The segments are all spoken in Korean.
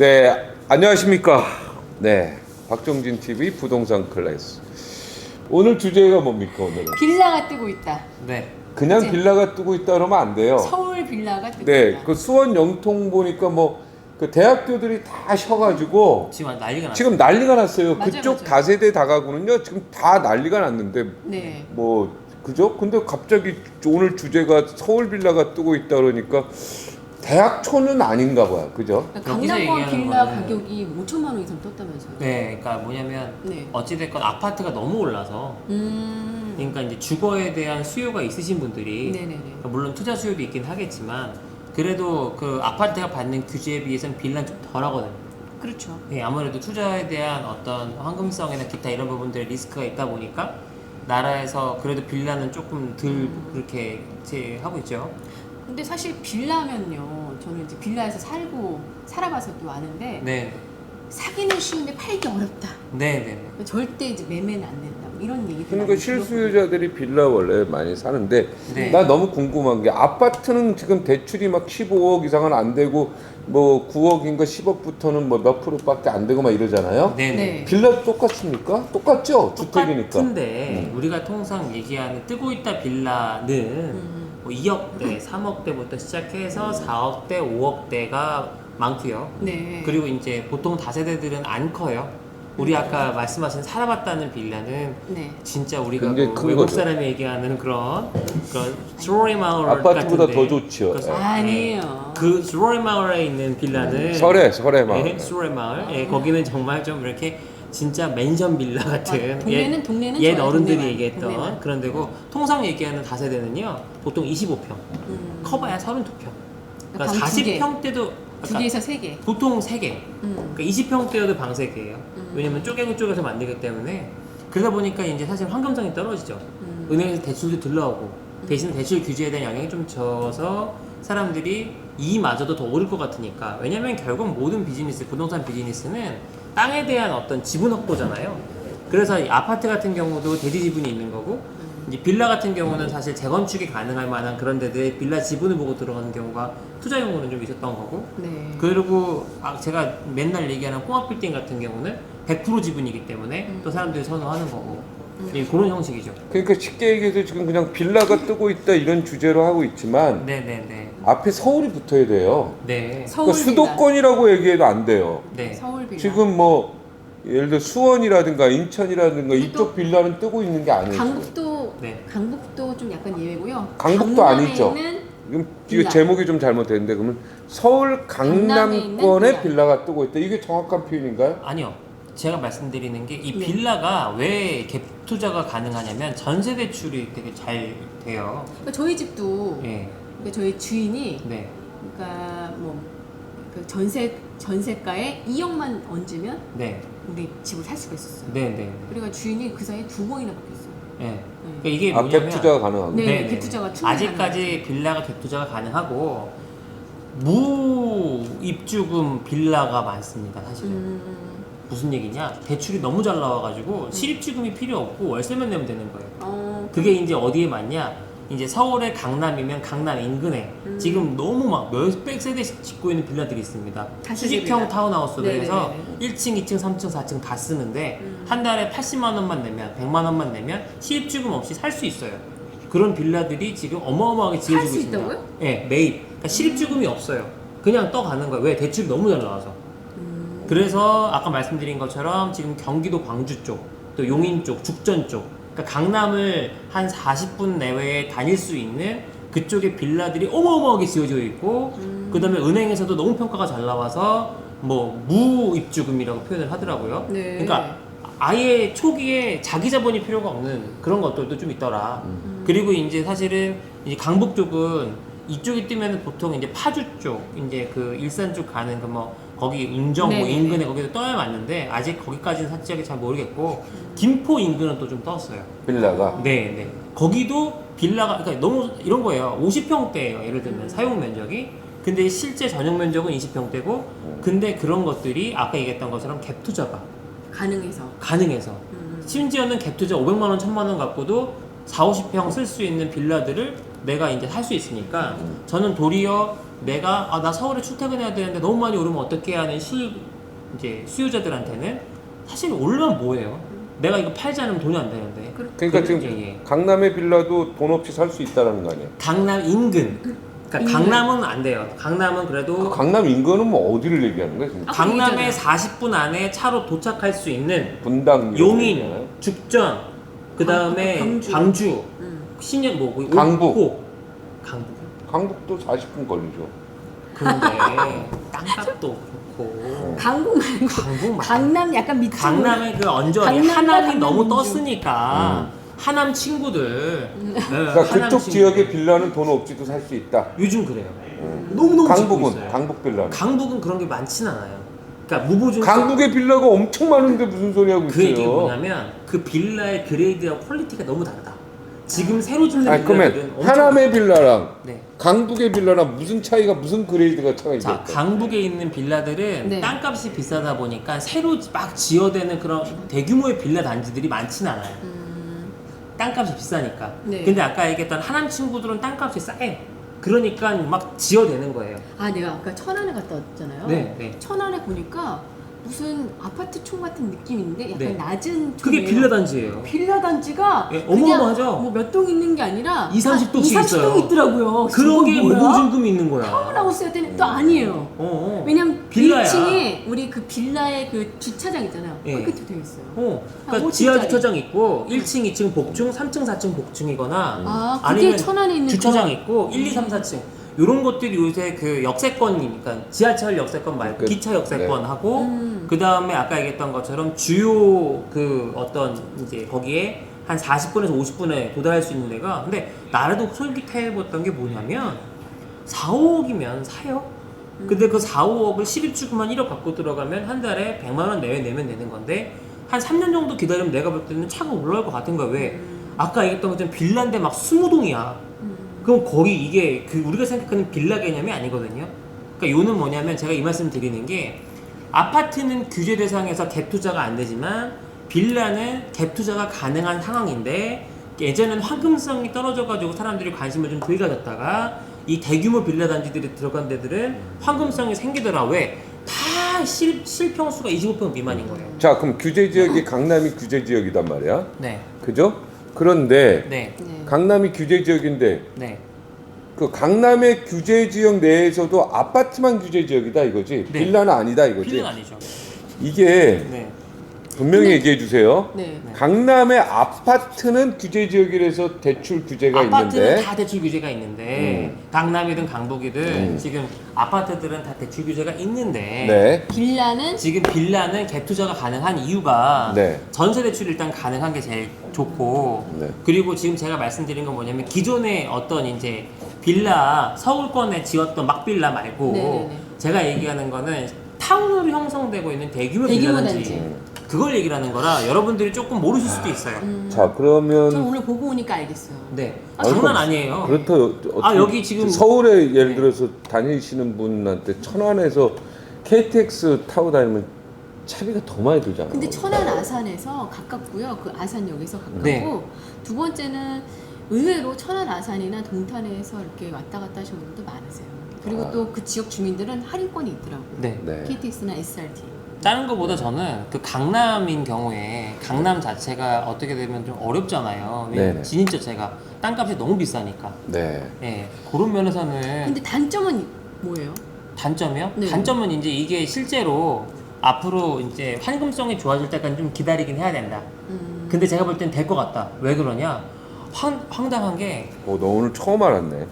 네, 안녕하십니까. 네, 박정진 TV 부동산 클래스. 오늘 주제가 뭡니까, 오늘은? 빌라가 뜨고 있다. 네. 그냥 그치? 빌라가 뜨고 있다 그러면 안 돼요. 서울 빌라가 뜨고 네, 있다. 그 수원 영통 보니까 뭐 그 대학교들이 다 쉬어가지고 지금 난리가 났어요. 지금 난리가 났어요. 맞아요, 그쪽 맞아요. 다세대 다가구는요 지금 다 난리가 났는데 네. 뭐 그죠? 근데 갑자기 오늘 주제가 서울 빌라가 뜨고 있다 그러니까 대학초는 아닌가 봐요. 그죠? 그러니까 여기서 강남권 얘기하는 빌라 거는- 가격이 5천만 원 이상 떴다면서요? 네, 그러니까 뭐냐면 네. 어찌됐건 아파트가 너무 올라서 그러니까 이제 주거에 대한 수요가 있으신 분들이 네네네. 그러니까 물론 투자 수요도 있긴 하겠지만 그래도 그 아파트가 받는 규제에 비해서는 빌라는 좀 덜하거든요. 그렇죠. 네, 아무래도 투자에 대한 어떤 황금성이나 기타 이런 부분들의 리스크가 있다 보니까 나라에서 그래도 빌라는 조금 덜 그렇게 하고 있죠. 근데 사실 빌라면요, 저는 이제 빌라에서 살아봐서 또 아는데 네, 사기는 쉬운데 팔기 어렵다. 네, 네. 절대 이제 매매는 안 된다. 뭐 이런 얘기들. 그러니까 실수요자들이 빌라 원래 많이 사는데 네. 나 너무 궁금한 게 아파트는 지금 대출이 막 15억 이상은 안 되고 뭐 9억인가 10억부터는 뭐 몇 프로밖에 안 되고 막 이러잖아요. 네, 네. 네. 빌라 똑같습니까? 똑같죠? 주택이니까. 똑같은데 우리가 통상 얘기하는 뜨고 있다 빌라는 뭐 2억대, 3억대부터 시작해서 4억대, 5억대가 많고요. 네. 그리고 이제 보통 다세대들은 안 커요. 우리 아까 말씀하신 살아봤다는 빌라는 네. 진짜 우리가 굉장히 뭐 큰 외국 거죠. 사람이 얘기하는 그런 스토리 마을 아파트보다 같은데 더 좋지요. 그- 아니에요. 그 스토리 마을에 있는 빌라는 설에 막. 네, 스토리 마을. 예, 거기는 정말 좀 이렇게 진짜 맨션 빌라 같은 동네는 옛 좋아요, 어른들이 동네만. 얘기했던 동네만. 그런 데고 통상 얘기하는 다세대는요 보통 25평 커봐야 32평 그러니까 방 두 개. 40평대도 두 개에서 세 개. 보통 3개 그러니까 20평대여도 방 3개예요 왜냐면 쪼개고 만들기 때문에 그러다 보니까 이제 사실 황금성이 떨어지죠 은행에서 대출도 들러오고 대신 대출 규제에 대한 영향이 좀 져서 사람들이 이마저도 더 오를 것 같으니까 왜냐면 결국 모든 비즈니스 부동산 비즈니스는 땅에 대한 어떤 지분 확보잖아요 그래서 이 아파트 같은 경우도 대지 지분이 있는 거고 이제 빌라 같은 경우는 사실 재건축이 가능할 만한 그런 데들 빌라 지분을 보고 들어가는 경우가 투자용으로는 좀 있었던 거고 네. 그리고 제가 맨날 얘기하는 홍합빌딩 같은 경우는 100% 지분이기 때문에 또 사람들이 선호하는 거고 예, 그런 형식이죠. 그러니까 쉽게 얘기해서 지금 그냥 빌라가 뜨고 있다 이런 주제로 하고 있지만 네네네. 앞에 서울이 붙어야 돼요. 네. 서울 그러니까 수도권이라고 얘기해도 안 돼요. 네. 서울 빌라. 지금 뭐 예를 들어 수원이라든가 인천이라든가 근데 이쪽 빌라는 뜨고 있는 게 아니에요. 강북도 네. 강북도 좀 약간 예외고요. 강북도 강남에 아니죠. 있는 지금 빌라. 이거 제목이 좀 잘못됐는데 그러면 서울 강남에 있는 강남권에 빌라. 빌라가 뜨고 있다. 이게 정확한 표현인가요? 아니요. 제가 말씀드리는 게 이 네. 빌라가 왜 갭 투자가 가능하냐면 전세 대출이 되게 잘 돼요. 그러니까 저희 집도 예. 그러니까 저희 주인이 네. 그러니까 그 전세가에 2억만 얹으면 네. 우리 집을 살 수가 있었어요. 네. 네. 그래가 주인이 그 사이에 2번이나 바뀌었어요. 네. 그러니까 이게 아, 뭐냐면 갭 투자가 가능한 네. 거예요. 갭 투자가 충분히 아직까지 빌라가 갭 투자가 가능하고 무입주금 빌라가 많습니다. 사실은. 무슨 얘기냐? 대출이 너무 잘 나와가지고 실입주금이 필요 없고 월세만 내면 되는 거예요. 그게 이제 어디에 많냐? 이제 서울의 강남이면 강남 인근에 지금 너무 막 몇백 세대씩 짓고 있는 빌라들이 있습니다. 다세대 수직형 빌라. 타운하우스들 해서 네네네. 1층, 2층, 3층, 4층 다 쓰는데 한 달에 80만 원만 내면 100만 원만 내면 실입주금 없이 살 수 있어요. 그런 빌라들이 지금 어마어마하게 지어지고 살수 있습니다. 있다고요? 네, 매입. 그러니까 실입주금이 없어요. 그냥 떠가는 거예요. 왜? 대출이 너무 잘 나와서. 그래서 아까 말씀드린 것처럼 지금 경기도 광주 쪽, 또 용인 쪽, 죽전 쪽, 그러니까 강남을 한 40분 내외에 다닐 수 있는 그쪽에 빌라들이 어마어마하게 지어져 있고, 그 다음에 은행에서도 너무 평가가 잘 나와서 뭐 무입주금이라고 표현을 하더라고요. 네. 그러니까 아예 초기에 자기 자본이 필요가 없는 그런 것들도 좀 있더라. 그리고 이제 사실은 이제 강북 쪽은 이쪽이 뜨면 보통 이제 파주 쪽, 이제 그 일산 쪽 가는 그 뭐 거기 운정 뭐 네네네. 인근에 거기서 떠야 맞는데 아직 거기까지는 사실하게 잘 모르겠고 김포 인근은 또 좀 떴어요. 빌라가. 네, 네. 거기도 빌라가 그러니까 너무 이런 거예요. 50평대예요. 예를 들면 사용 면적이. 근데 실제 전용 면적은 20평대고 근데 그런 것들이 아까 얘기했던 것처럼 갭 투자가 가능해서. 가능해서 심지어는 갭 투자 500만 원, 1000만 원 갖고도 4, 50평 쓸 수 있는 빌라들을 내가 이제 살 수 있으니까 저는 도리어 내가 나 서울에 출퇴근해야 되는데 너무 많이 오르면 어떻게 하는 이제 수요자들한테는 사실 오르면 뭐예요? 내가 이거 팔지 않으면 돈이 안 되는데. 그러니까 지금 예. 강남의 빌라도 돈 없이 살 수 있다는 거 아니에요? 강남 인근. 그러니까 강남은 안 돼요. 강남은 그래도 강남 인근은 뭐 어디를 얘기하는 거야 지금? 강남에 40분 안에 차로 도착할 수 있는 분당 용인, 죽전, 그 다음에 광주, 신현 뭐 강북. 강북. 강북도 40분 걸리죠. 그런데 땅값도 좋고. 강북 말고 강북 강남 약간 밑으로. 강남의 그 언저리 강남과 하남이 강남 너무 인중. 떴으니까 하남 친구들. 네, 그러니까 하남 그쪽 친구들. 지역의 빌라는 돈 없이도 살 수 있다. 요즘 그래요. 너무너무 짓고 강북은 있어요. 강북 빌라는. 강북은 그런 게 많진 않아요. 그러니까 무보증. 강북의 빌라가 엄청 많은데 무슨 소리 하고 그 있어요? 얘기가 뭐냐면 그 빌라의 그레이드와 퀄리티가 너무 다르다. 지금 새로 짓는 아니 빌라들은 그러면 엄청. 하남의 빌라랑 네. 강북의 빌라랑 무슨 차이가 무슨 그레이드가 차이가 자, 있을까? 강북에 있는 빌라들은 네. 땅값이 비싸다 보니까 새로 막 지어대는 그런 대규모의 빌라 단지들이 많진 않아요. 땅값이 비싸니까. 네. 근데 아까 얘기했던 하남 친구들은 땅값이 싸요. 그러니까 막 지어대는 거예요. 내가 아까 천안에 갔다 왔잖아요. 네, 네. 천안에 보니까 무슨 아파트 총 같은 느낌인데 약간 네. 낮은 그게 총이에요. 빌라 단지예요. 빌라 단지가 예, 그냥 어마어마하죠? 뭐 몇 동 있는 게 아니라 20-30동씩 20-30동 있어요. 있더라고요. 그런 게 뭐야? 무보증금이 있는 거야. 타운하우스 했더니 또 아니에요. 왜냐면 빌라야. 1층에 우리 그 빌라의 그 주차장 있잖아요. 예. 그렇게 되어 있어요. 그러니까 한 지하 50짜리. 주차장 있고 1층, 2층 복층, 3층, 4층 복층이거나 그게 아니면 천안에 있는 주차장 그런- 있고 1, 2, 3, 4층 이런 것들이 요새 그 역세권이니까 지하철 역세권 말고 그- 기차 역세권하고 음. 그 다음에 아까 얘기했던 것처럼 주요 그 어떤 이제 거기에 한 40분에서 50분에 도달할 수 있는 데가 근데 나라도 솔깃해봤던 게 뭐냐면 4, 5억이면 사요. 근데 그 4, 5억을 12주구만 1억 갖고 들어가면 한 달에 100만 원 내외 내면 되는 건데 한 3년 정도 기다리면 내가 볼 때는 차가 올라갈 것 같은 거야. 왜? 아까 얘기했던 것처럼 빌라인데 막 20동이야. 그럼 거기 이게 그 우리가 생각하는 빌라 개념이 아니거든요. 그러니까 요는 뭐냐면 제가 이 말씀 드리는 게 아파트는 규제 대상에서 갭 투자가 안 되지만 빌라는 갭 투자가 가능한 상황인데 예전에는 황금성이 떨어져가지고 사람들이 관심을 좀 덜 가졌다가 이 대규모 빌라 단지들이 들어간 데들은 황금성이 생기더라. 왜? 다 실평수가 25평 미만인 거예요. 자 그럼 규제 지역이 강남이 규제 지역이단 말이야. 네. 그죠? 그런데 네. 네. 강남이 규제 지역인데 네. 그 강남의 규제 지역 내에서도 아파트만 규제 지역이다 이거지. 네. 빌라는 아니다 이거지. 빌라는 아니죠. 이게 네. 분명히 근데- 얘기해 주세요. 네. 강남의 아파트는 규제 지역이라서 대출 규제가 아파트는 있는데 다 대출 규제가 있는데 강남이든 강북이든 지금 아파트들은 다 대출 규제가 있는데 네. 빌라는 지금 빌라는 갭 투자가 가능한 이유가 네. 전세 대출이 일단 가능한 게 제일 좋고 네. 그리고 지금 제가 말씀드린 건 뭐냐면 기존의 어떤 이제 빌라 서울권에 지었던 막 빌라 말고 네네네. 제가 얘기하는 거는 타운으로 형성되고 있는 대규모 빌라 대규모 단지 단지. 그걸 얘기를 하는 거라 여러분들이 조금 모르실 수도 있어요. 자 전 그러면 오늘 보고 오니까 알겠어요. 네. 아니, 장난 그럼 아니에요. 그렇다. 어떻게 여기 지금- 서울에 예를 네. 들어서 다니시는 분한테 천안에서 KTX 타고 다니면 차비가 더 많이 들잖아. 근데 천안 아산에서 가깝고요. 그 아산역에서 가깝고 네. 두 번째는 의외로 천안 아산이나 동탄에서 이렇게 왔다 갔다 하시는 분들도 많으세요. 그리고 또 그 지역 주민들은 할인권이 있더라고요. 네. 네. KTX나 SRT. 다른 것보다 저는 그 강남인 경우에 강남 자체가 어떻게 되면 좀 어렵잖아요. 왜냐면 네네. 진입 자체가 땅값이 너무 비싸니까. 네. 예, 그런 면에서는 근데 단점은 뭐예요? 단점이요? 네. 단점은 이제 이게 실제로 앞으로 이제 환금성이 좋아질 때까지 좀 기다리긴 해야 된다. 근데 제가 볼 땐 될 것 같다. 왜 그러냐? 황당한 게 너 오늘 처음 알았네.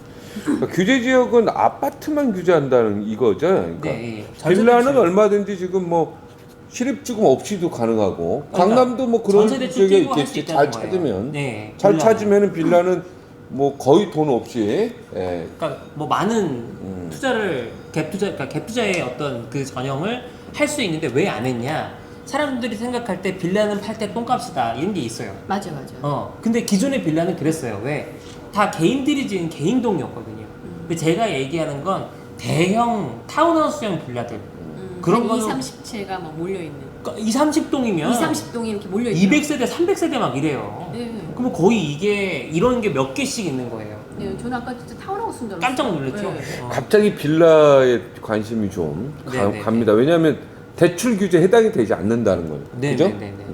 그러니까 규제 지역은 아파트만 규제한다는 이거죠. 그러니까 네, 빌라는 대출. 얼마든지 지금 뭐 실입주금 없이도 가능하고 그러니까 강남도 뭐 그런 전세 대출 지역에 끼고 할수 있겠지. 잘 있다는 거예요. 찾으면 네, 잘 빌라는. 찾으면은 빌라는 뭐 거의 돈 없이 예. 그러니까 뭐 많은 투자를 그러니까 갭 투자의 어떤 그 전형을 할 수 있는데 왜 안 했냐? 사람들이 생각할 때 빌라는 팔 때 똥값이다 이런 게 있어요. 맞아. 근데 기존의 빌라는 그랬어요. 왜? 다 개인들이 지은 개인동이었거든요. 근데 제가 얘기하는 건 대형 타운하우스형 빌라들. 그런 한 거는 20, 30채가 막 몰려있는. 그러니까 20, 30동이면 20, 30동이 이렇게 몰려있는. 200세대, 300세대 막 이래요. 네. 그럼 거의 이게 이런 게 몇 개씩 있는 거예요. 네, 저는 아까 진짜 타운하우스인 줄 알았어요. 깜짝 놀랐죠. 네. 갑자기 빌라에 관심이 좀 네, 갑니다. 왜냐하면 대출 규제 해당이 되지 않는다는 거예요. 네, 그죠? 네, 네, 네.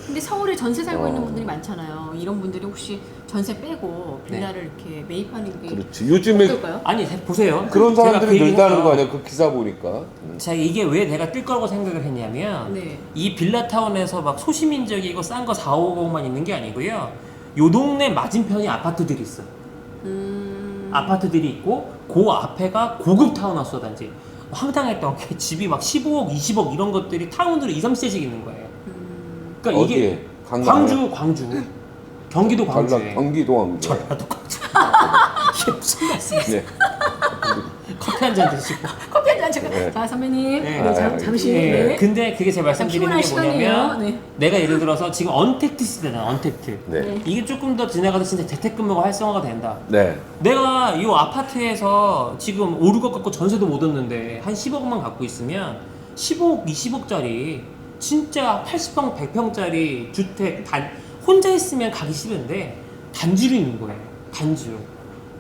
근데 서울에 전세 살고 있는 분들이 많잖아요. 이런 분들이 혹시 전세 빼고 빌라를 이렇게 매입하는 게 그렇지. 요즘에 어떨까요? 아니 보세요. 그런 제가 사람들이 그 늘다는 얘기가- 거 아니야? 그 기사 보니까. 제가 이게 왜 내가 뜰 거라고 생각을 했냐면 네. 이 빌라타운에서 막 소시민적이고 싼 거 4, 5억만 있는 게 아니고요. 요 동네 맞은편이 아파트들이 있어. 아파트들이 있고 그 앞에가 고급 타운하우스 단지. 황당했던 게 집이 막 15억, 20억 이런 것들이 타운으로 2, 3세씩 있는 거예요. 그러니까 이게 어디에? 강남? 광주, 경기도 광주에. 경기도 광주. 전라도 광주. 이게 무슨 말씀이세요? 네. 커피 한 잔 드시고. 커피 한잔 잠깐. 네. 자 선배님, 네. 네, 잠시. 예. 네. 근데 그게 제가 말씀드리는 피곤할 게 시간이에요. 뭐냐면 네. 내가 예를 들어서 지금 언택트 시대잖아. 언택트. 네. 이게 조금 더 지나가서 진짜 재택근무가 활성화가 된다. 네. 내가 이 아파트에서 지금 5, 6억 갖고 전세도 못 얻는데 한 10억만 갖고 있으면 15억, 20억짜리 진짜 80평, 100평짜리 주택 혼자 있으면 가기 싫은데 단지로 있는 거예요. 단지로.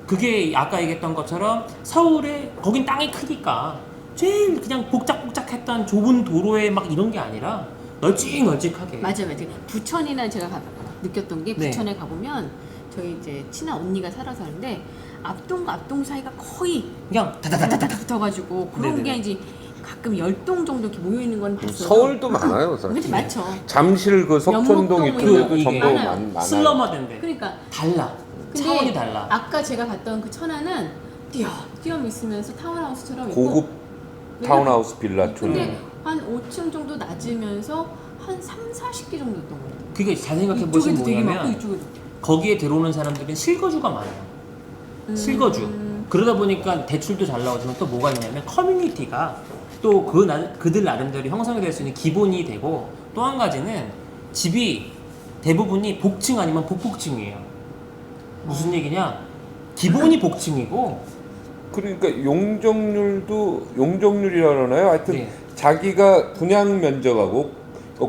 그게 아까 얘기했던 것처럼 서울에 거긴 땅이 크니까 제일 그냥 복작복작했던 좁은 도로에 막 이런 게 아니라 널찍널찍하게. 맞아요. 부천이나 제가 느꼈던 게 네. 부천에 가보면 저희 이제 친한 언니가 살아서 하는데 앞동과 앞동 사이가 거의 그냥 다다다다다. 붙어가지고 그런 네네네. 게 이제 가끔 10동 정도 이렇게 모여 있는 건 봤어요. 서울도 많아요, 사실. 그치, 많죠. 잠실 그 석촌동 연목동 이쪽에도 그 전부 이게 많아요. 슬럼화된데 그러니까 달라. 근데 차원이 달라. 아까 제가 갔던 그 천안은 띄엄 있으면서 타운하우스처럼 있고 고급 타운하우스 빌라촌. 근데 한 5층 정도 낮으면서 한 3, 40개 정도 있던 것 같아요. 그게 잘 생각해 보시면 이쪽에도 되게 많고 뭐냐면 이쪽에도. 거기에 들어오는 사람들은 실거주가 많아요. 실거주. 그러다 보니까 대출도 잘 나오지만 또 뭐가 있냐면 커뮤니티가 또 그들 나름대로 형성이 될 수 있는 기본이 되고 또 한 가지는 집이 대부분이 복층 아니면 복복층이에요. 무슨 얘기냐? 기본이 복층이고 그러니까 용적률이라 그러나요? 하여튼 네. 자기가 분양 면적하고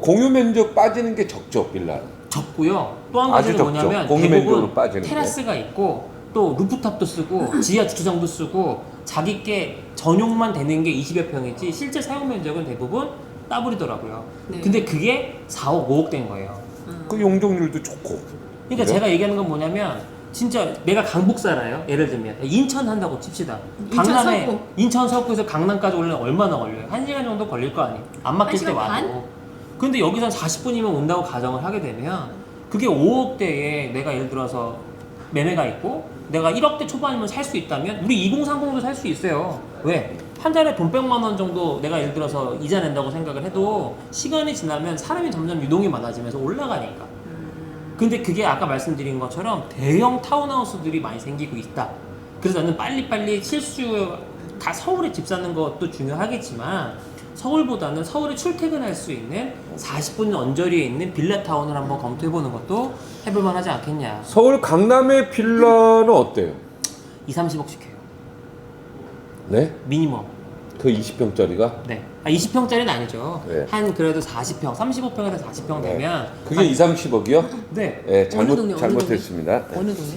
공유 면적 빠지는 게 적죠, 빌라. 적고요. 또 한 아주 가지는 적죠. 뭐냐면 공유 면적으로 대부분 빠지는 게. 테라스가 있고 또 루프탑도 쓰고 지하 주차장도 쓰고 자기께 전용만 되는 게 20여 평이지 실제 사용 면적은 대부분 따버리더라고요. 네. 근데 그게 4억, 5억 된 거예요. 그 용적률도 좋고. 그러니까 그죠? 제가 얘기하는 건 뭐냐면 진짜 내가 강북 살아요. 예를 들면 인천 한다고 칩시다. 인천 강남에 서구. 인천 서구에서 강남까지 오려면 얼마나 걸려요? 1시간 정도 걸릴 거 아니에요. 안 막힐 때 1시간 와도. 반? 근데 여기서 40분이면 온다고 가정을 하게 되면 그게 5억대에 내가 예를 들어서 매매가 있고 내가 1억대 초반이면 살 수 있다면 우리 2030도 살 수 있어요. 왜? 한 달에 돈 100만 원 정도 내가 예를 들어서 이자 낸다고 생각을 해도 시간이 지나면 사람이 점점 유동이 많아지면서 올라가니까. 근데 그게 아까 말씀드린 것처럼 대형 타운하우스들이 많이 생기고 있다. 그래서 나는 빨리빨리 다 서울에 집 사는 것도 중요하겠지만 서울보다는 서울에 출퇴근할 수 있는 40분 언저리에 있는 빌라타운을 한번 검토해보는 것도 해볼만 하지 않겠냐. 서울 강남의 빌라는 어때요? 2, 30억씩 해요. 네? 미니멈. 그 20평짜리가? 네. 20평짜리는 아니죠. 네. 한 그래도 40평, 35평에서 40평 되면 그게 2, 30억이요? 네. 네, 어느 동네, 어느 잘못했습니다. 네. 어느 동네?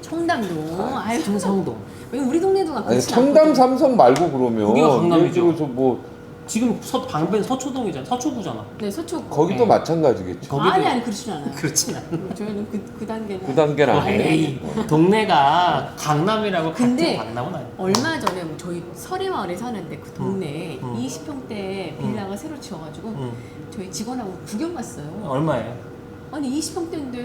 청담동. 아유, 충성동. 왜 우리 동네도 가 아니, 청담 삼성 말고 그러면 거기가 강남이죠. 예를 들어서 뭐 지금 방배는 서초동이잖아. 서초구잖아. 네, 서초. 거기도 네. 마찬가지겠죠. 거기도- 아니 그렇진 않아요. 그렇진 않아. 저희는 그 단계는. 그 단계는 아니에요. 에이, 동네가 강남이라고 근데 같은 강남은 아니야. 얼마 전에 뭐 저희 서리마을에 사는데 그 동네에 음. 20평대 빌라가 새로 지어가지고 응. 저희 직원하고 구경 갔어요. 얼마예요? 아니 20평대인데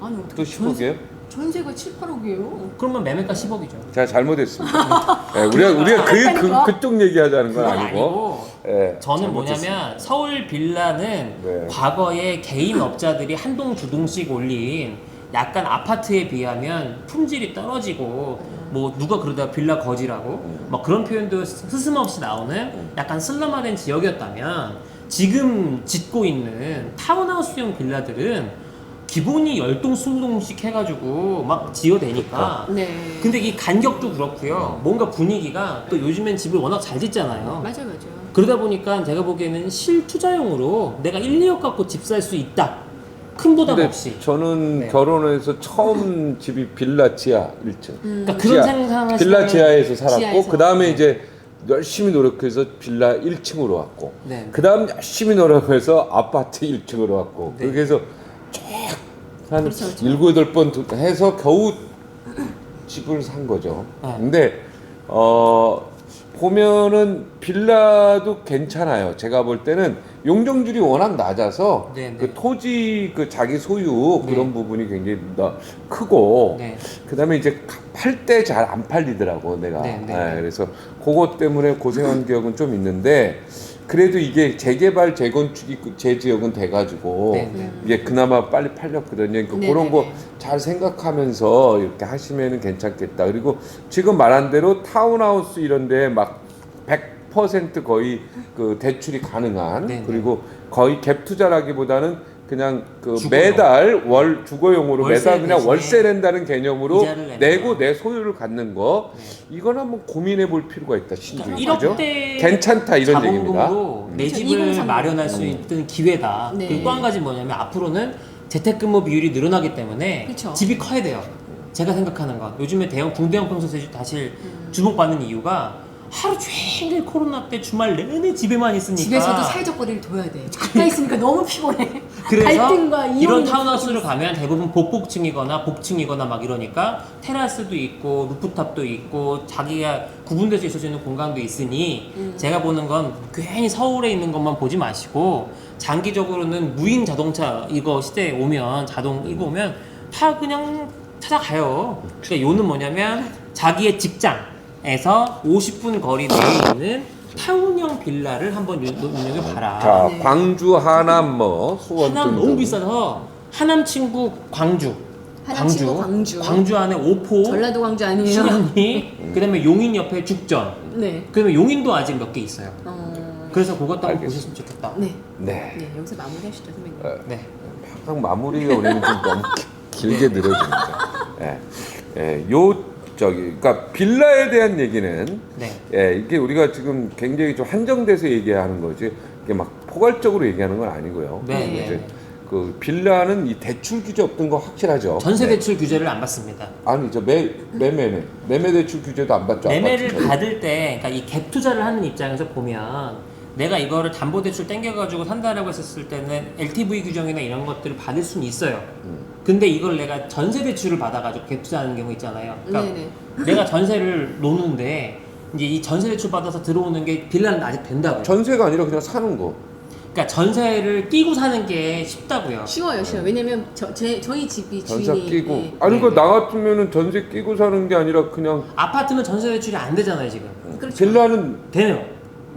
아니 또 어떻게 10억이에요? 전세가 7, 8억이에요. 그러면 매매가 10억이죠. 제가 잘못했습니다. 네, 우리가 그쪽 얘기하자는 건 그건 아니고. 네, 저는 잘못했습니다. 뭐냐면 서울 빌라는 네. 과거에 개인 업자들이 한 동 두 동씩 올린 약간 아파트에 비하면 품질이 떨어지고 뭐 누가 그러다 빌라 거지라고 막 그런 표현도 스스럼없이 나오는 약간 슬럼화된 지역이었다면 지금 짓고 있는 타운하우스형 빌라들은 기본이 10동 20동씩 해가지고 막 지어대니까 네. 근데 이 간격도 그렇고요. 뭔가 분위기가 또 요즘엔 집을 워낙 잘 짓잖아요. 맞아요. 그러다 보니까 제가 보기에는 실투자용으로 내가 1, 2억 갖고 집 살 수 있다. 큰 부담 근데 없이. 저는 네. 결혼해서 처음 집이 빌라 지하 1층. 그러니까 그런 상상을 빌라 지하에서 살았고 지하에서. 그 다음에 이제 열심히 노력해서 빌라 1층으로 왔고 네. 그 다음 열심히 노력해서 아파트 1층으로 왔고 네. 그렇게 해서 쫙한 그렇죠, 그렇죠. 7, 8번 해서 겨우 집을 산 거죠. 네. 근데 보면은 빌라도 괜찮아요. 제가 볼 때는 용적률이 워낙 낮아서 네, 네. 그 토지 그 자기 소유 네. 그런 부분이 굉장히 크고 네. 그다음에 이제 팔 때 잘 안 팔리더라고 내가. 네, 네. 그래서 그것 때문에 고생한 기억은 좀 있는데 그래도 이게 재개발 재건축이 제 지역은 돼가지고 네, 네. 이게 그나마 빨리 팔렸거든요. 그러니까 네, 그런 네, 거 네. 잘 생각하면서 이렇게 하시면은 괜찮겠다. 그리고 지금 말한 대로 타운하우스 이런데 막 100% 거의 그 대출이 가능한 네, 네. 그리고 거의 갭 투자라기보다는 그냥 그 주거용. 매달 월 주거용으로 월세 매달 그냥 대신에 월세 낸다는 개념으로 이자를 내는 내고 거. 내 소유를 갖는 거 네. 이건 한번 고민해 볼 필요가 있다. 신중히 그러니까 그죠? 1억대 괜찮다 이런 얘기입니다. 자본금으로 내 그렇죠. 집을 2030. 마련할 수 있는 기회다. 네. 그리고 또 한 가지 뭐냐면 앞으로는 재택근무 비율이 늘어나기 때문에 그렇죠. 집이 커야 돼요. 제가 생각하는 건 요즘에 중대형 평소세 다시 주목받는 이유가 하루 종일 코로나 때 주말 내내 집에만 있으니까 집에서도 사회적 거리를 둬야 돼. 가까이 있으니까 너무 피곤해. 그래서 갈등과 이런 이혼이 타운하우스를 가면 대부분 복층이거나 복층이거나 막 이러니까 테라스도 있고 루프탑도 있고 자기가 구분돼서 있을 수 있는 공간도 있으니 제가 보는 건 괜히 서울에 있는 것만 보지 마시고 장기적으로는 무인 자동차 이거 시대에 오면 자동 이거 오면 다 그냥 찾아가요. 그러니까 요는 뭐냐면 자기의 직장에서 50분 거리 내에 있는 타운형 빌라를 한번 눈여겨봐라. 자, 네. 광주, 하남, 뭐 수원 하남 등등. 너무 비싸서 하남 친구 광주, 하남 친구 광주. 광주 안에 오포, 전라도 광주 아니에요? 신현리, 그다음에 용인 옆에 죽전, 네. 그다음에 용인도 아직 몇 개 있어요. 어... 그래서 그것도 한번 알겠습니다. 보셨으면 좋겠다. 네. 네. 네, 여기서 마무리하시죠, 선배님. 네. 항상 마무리가 우리는 좀 너무 길게 늘어집니다. 예. 예. 그러니까 빌라에 대한 얘기는 네. 예, 이게 우리가 지금 굉장히 좀 한정돼서 얘기하는 거지. 이게 막 포괄적으로 얘기하는 건 아니고요. 네. 네. 이제 그 빌라는 이 대출 규제 없던 거 확실하죠. 전세 네. 대출 규제를 안 받습니다. 아니 저 매매는 매매 대출 규제도 안 받죠. 매매를 아파트는. 받을 때, 그러니까 이 갭 투자를 하는 입장에서 보면 내가 이거를 담보대출 땡겨가지고 산다라고 했었을 때는 LTV 규정이나 이런 것들을 받을 수는 있어요. 근데 이걸 내가 전세 대출을 받아가지고 갭 투자하는 경우 있잖아요. 그러니까 네네. 내가 전세를 놓는데 이제 이 전세 대출 받아서 들어오는 게 빌라는 아직 된다고요. 전세가 아니라 그냥 사는 거. 그러니까 전세를 끼고 사는 게 쉽다고요. 쉬워요. 왜냐면 저희 집이 전세 주인이 끼고. 네. 아니 네, 그 네. 나 같으면은 전세 끼고 사는 게 아니라 그냥 아파트는 전세 대출이 안 되잖아요 지금. 그렇죠. 빌라는 되네요.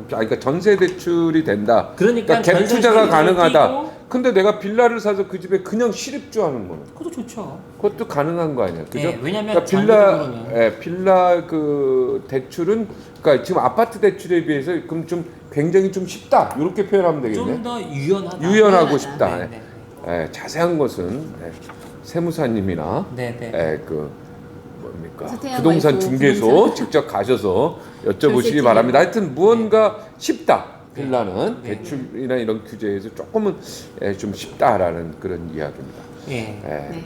그러니까 전세 대출이 된다. 그러니까 갭 전세 투자가 대출을 가능하다. 끼고 근데 내가 빌라를 사서 그 집에 그냥 실입주하는 거는 그것도 좋죠. 그것도 가능한 거 아니야, 그죠? 네, 왜냐면 그러니까 장기적으로는 빌라 그 대출은 그러니까 지금 아파트 대출에 비해서 그럼 좀 굉장히 좀 쉽다 이렇게 표현하면 되겠네. 좀 더 유연하다. 유연하고 유연하다. 싶다. 네, 네. 예, 자세한 것은 세무사님이나 네, 네. 그 뭡니까 서태양 부동산 와이프 중개소 부동산. 직접 가셔서 여쭤보시기 결제팀. 바랍니다. 하여튼 무언가 쉽다. 네. 빌라는 네. 대출이나 이런 규제에서 조금은 좀 쉽다라는 그런 이야기입니다. 예. 예, 네.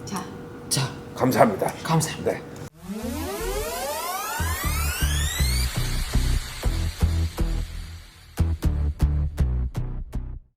자, 자, 감사합니다. 감사합니다. 네.